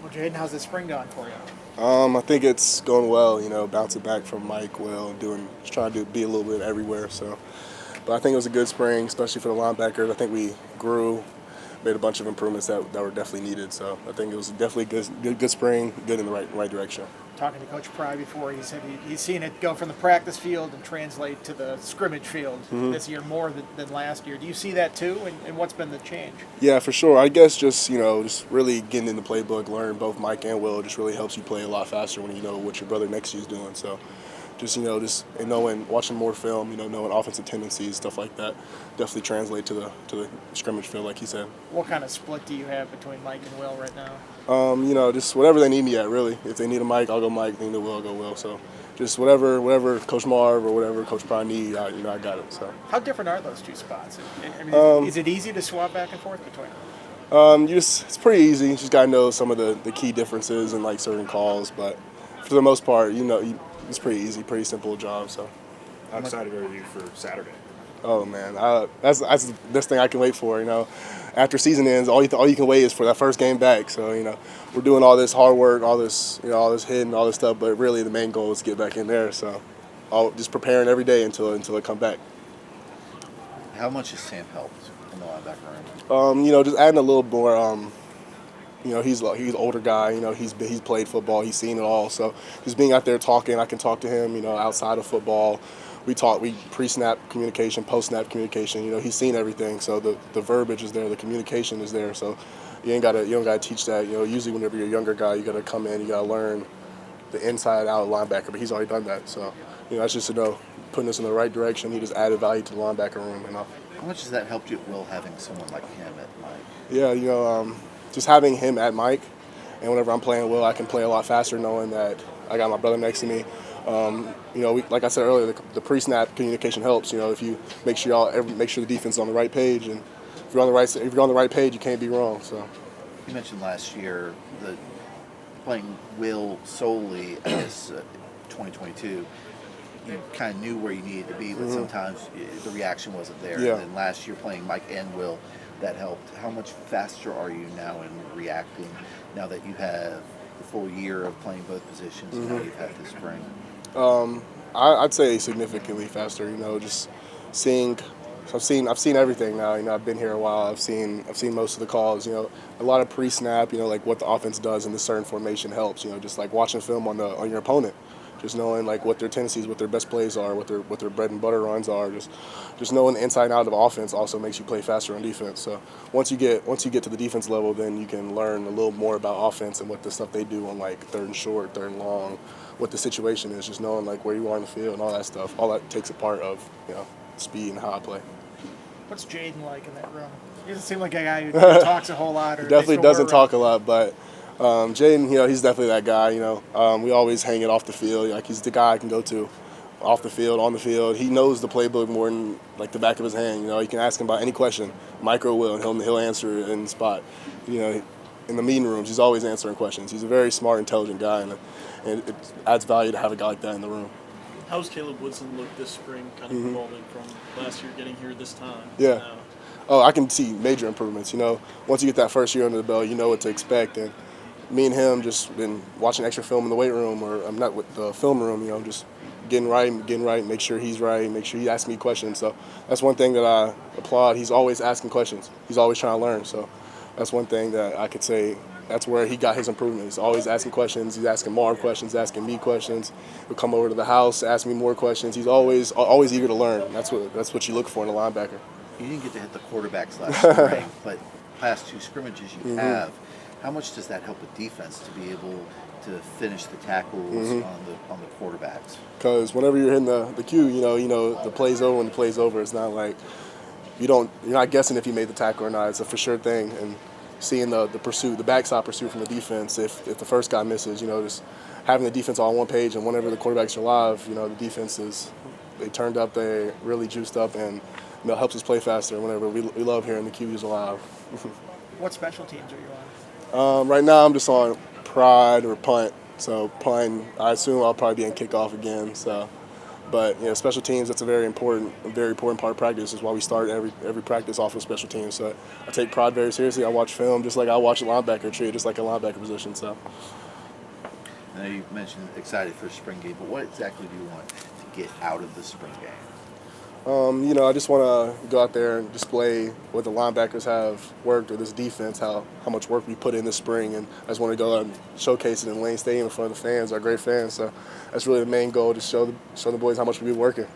Well, Jaden, how's this spring going for you? I think it's going well. Bouncing back from Mike, Will, just trying to be a little bit everywhere. So, but I think it was a good spring, especially for the linebackers. I think we grew, made a bunch of improvements that were definitely needed. So I think it was definitely good spring, good in the right direction. Talking to Coach Pry before, he said he's seen it go from the practice field and translate to the scrimmage field this year more than last year. Do you see that too? And what's been the change? Yeah, for sure. I guess just really getting in the playbook, learning both Mike and Will, just really helps you play a lot faster when you know what your brother next to you is doing. So, just knowing, watching more film, knowing offensive tendencies, stuff like that, definitely translate to the scrimmage field, like he said. What kind of split do you have between Mike and Will right now? Just whatever they need me at, really. If they need a Mike, I'll go Mike. If they need a Will, I'll go Will. So, just whatever Coach Marv or whatever Coach Prime need, I got it. So. How different are those two spots? I mean, is it easy to swap back and forth between them? It's pretty easy. You just gotta know some of the key differences and like certain calls, but for the most part, it's pretty easy, pretty simple job. So. How excited are you for Saturday? Oh man, that's the best thing I can wait for. After season ends, all you can wait is for that first game back. So we're doing all this hard work, all this hitting, all this stuff, but really the main goal is to get back in there. So, just preparing every day until I come back. How much has Sam helped in the linebacker room? Just adding a little more. He's an older guy. He's played football. He's seen it all. So just being out there talking, I can talk to him. Outside of football, we pre-snap communication, post-snap communication. He's seen everything. So the verbiage is there, the communication is there. So you don't gotta teach that. Usually whenever you're a younger guy, you gotta come in, you gotta learn the inside out linebacker. But he's already done that. So that's just putting us in the right direction. He just added value to the linebacker room. How much has that helped you, Will, having someone like him at Mike? Yeah, just having him at Mike, and whenever I'm playing Will, I can play a lot faster knowing that I got my brother next to me. Like I said earlier, the pre-snap communication helps. If you make sure the defense is on the right page, and if you're on the right page, you can't be wrong. So. You mentioned last year that playing Will solely as 2022. You kind of knew where you needed to be, but sometimes the reaction wasn't there. Yeah. And then last year playing Mike and Will, that helped. How much faster are you now in reacting now that you have the full year of playing both positions and now you've had this spring? I'd say significantly faster. Just seeing. I've seen everything now. I've been here a while. I've seen most of the calls. A lot of pre-snap. Like what the offense does in this certain formation helps. Just like watching film on your opponent. Just knowing like what their tendencies, what their best plays are, what their bread and butter runs are. Just knowing the inside and out of offense also makes you play faster on defense. So once you get to the defense level, then you can learn a little more about offense and what the stuff they do on like third and short, third and long, what the situation is. Just knowing like where you are in the field and all that stuff. All that takes a part of speed and how I play. What's Jaden like in that room? He doesn't seem like a guy who talks a whole lot. Or Definitely doesn't talk a lot, but. Jaden, he's definitely that guy. We always hang it off the field. Like he's the guy I can go to, off the field, on the field. He knows the playbook more than like the back of his hand. You can ask him about any question, Micro will, and he'll answer it in the spot. In the meeting rooms, he's always answering questions. He's a very smart, intelligent guy, and it adds value to have a guy like that in the room. How's Caleb Woodson look this spring, kind of evolving from last year getting here this time? Yeah. Oh, I can see major improvements. Once you get that first year under the belt, you know what to expect. And me and him just been watching extra film in the weight room, or I'm not with the film room, just getting right, make sure he's right, make sure he asks me questions. So that's one thing that I applaud. He's always asking questions. He's always trying to learn. So that's one thing that I could say that's where he got his improvement. He's always asking questions. He's asking Marv questions, asking me questions. He'll come over to the house, ask me more questions. He's always eager to learn. That's what you look for in a linebacker. You didn't get to hit the quarterbacks last spring, but past two scrimmages you have. How much does that help with defense to be able to finish the tackles on the quarterbacks? Because whenever you're hitting the cue, the play's over when the play's over. It's not like you're not guessing if you made the tackle or not. It's a for sure thing. And seeing the pursuit, the backside pursuit from the defense, if the first guy misses, just having the defense all on one page, and whenever the quarterbacks are live, the defense they turned up, they really juiced up, and it helps us play faster. Whenever we love hearing the QBs alive. What special teams are you on? Right now I'm just on pride or punt. So punt, I assume I'll probably be in kickoff again. So But special teams, that's a very important part of practice. Is why we start every practice off with special teams. So I take pride very seriously. I watch film just like I watch a linebacker, treat it just like a linebacker position. So. I know you mentioned excited for spring game, but what exactly do you want to get out of the spring game? I just want to go out there and display what the linebackers have worked, or this defense, how much work we put in this spring, and I just want to go out and showcase it in Lane Stadium in front of the fans, our great fans. So that's really the main goal, to show the boys how much we've been working.